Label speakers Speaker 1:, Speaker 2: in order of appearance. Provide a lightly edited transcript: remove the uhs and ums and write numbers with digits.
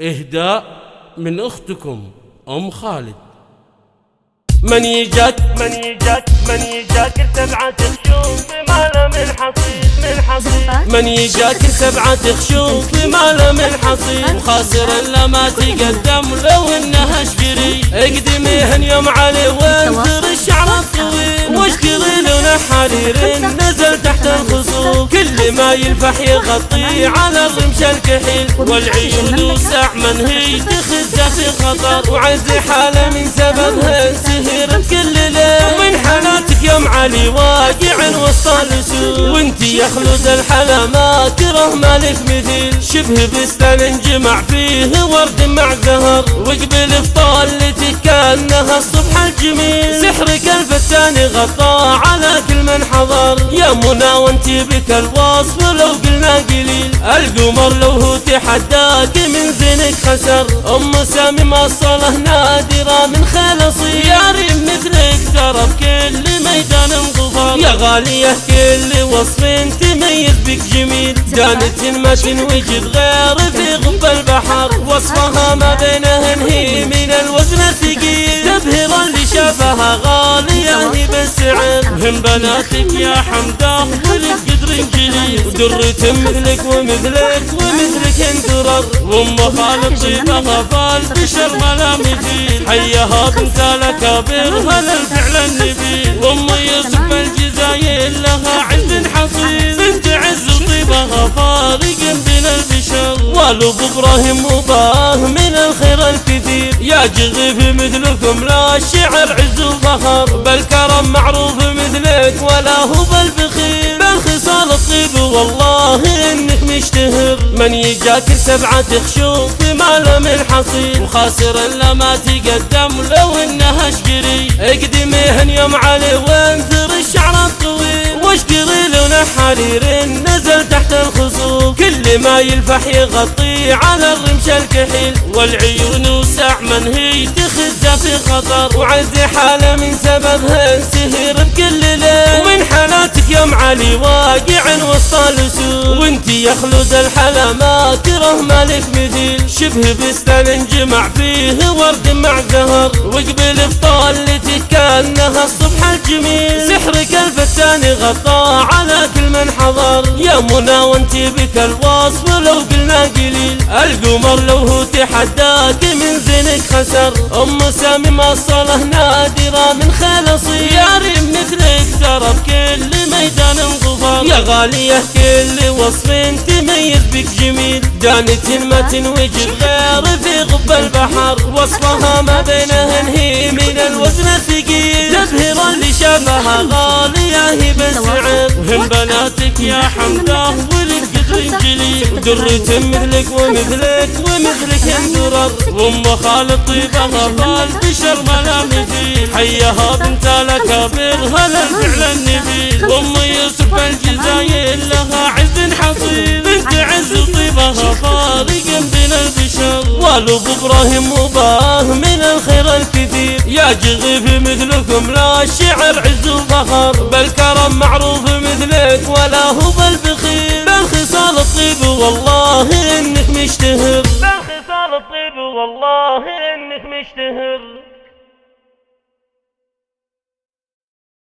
Speaker 1: إهداء من أختكم أم خالد.
Speaker 2: من يجاك سبعة خشوم بماله من حصيد من يجاك سبعة خشوم بماله من حصيد وخاسر الا ما تقدم لو انها اشجري اقدميهن يوم علي وانثر الشعر الطويل واشتري لونه حرير نزل تحت الخصوم كل ما يلفح يغطي على الرمش الكحيل والعيون وسع من هي تخزه في خطر وعز حاله من سببها سهر بكل ليل ومن حالاتك يوم علي واقع وسط الاسود وانتي يا خلود الحلا ما كره مالك مثيل شبه بستان انجمع فيه ورد مع زهر وقبل بطالتك كانها الصبح الجميل سحرك الفتان غطى على كل من حضر يا منى وانتي بك الوصف لو قلنا قليل القمر لو هو تحداك من زينك خسر ام سامي مصله نادره من خيل صياري مثلك ترى بكل ميدان انظفر يا غالية كل وصف تميز بك جميل دانت ما تنوجد غير في غب البحر وصفها ما بينهن هي من الوزن الثقيل تبهر اللي شافها غالية هي بالسعر هم بناتك يا حمداه ولك قدر جليل ودرة مثلك ومثلك اندرر وام خالد طيبها فالبشر ملا مثيل حيها بنت الاكابر هل الفعل النبيل وام يوسف الجزاير لها عز حصيل بنت عز طيبها فارق بين البشر والو ابراهيم مباه من الخير الكثير يا جغيف مثلكم لا الشعر عز وفخر بل كرم معروف مثلك ولا هو بالبخيل بالخصال الطيب والله انك مشتهر من يجاك سبعة خشوم بماله من حصيد وخاسر الا ما تقدم لو انها اشجري اقدميهن يوم علي وانثر الشعر الطويل واشتري لونه حرير نزل تحت الخصوم كل ما يلفح يغطي على الرمش الكحيل والعيون وسع من هي تخزه في خطر وعز حاله من سببها سهر بكل ليل ومن حالاتك يوم علي واقع وسط الاسود وانتي يا خلود الحلا ما كره مالك مثيل شبه بستان انجمع فيه ورد مع زهر وقبل بطالتك كانها الصبح الجميل سحرك الفتان غطى على كل من حضر يا منى وانتي بك الوصف لو قلنا قليل القمر لو هو تحداك من زينك خسر ام سامي مصله نادره من خيل صياري مثلك ترى بكل ميدان انظفر يا غالية كل وصف تميز بك جميل دانت ما تنوجد غير في غب البحر وصفها ما بينهن هي من الوزن الثقيل تبهر اللي شافها غالية هي بالسعر وهم بناتك يا حمداه ولك قدر جليل ودرة مثلك اندرر وام خالد طيبها فالبشر ملا مثيل حيها بنت الاكابر هل الفعل النبيل وام يوسف الجزاير لها عز حصيل بنت عز طيبها فارق بين البشر والو ابراهيم مباه من الخير الكثير يا جغيف مثلكم لا الشعر عز وفخر بل كرم معروف مثلك ولا هو بالبخيل بالخصال الطيب والله انك مشتهر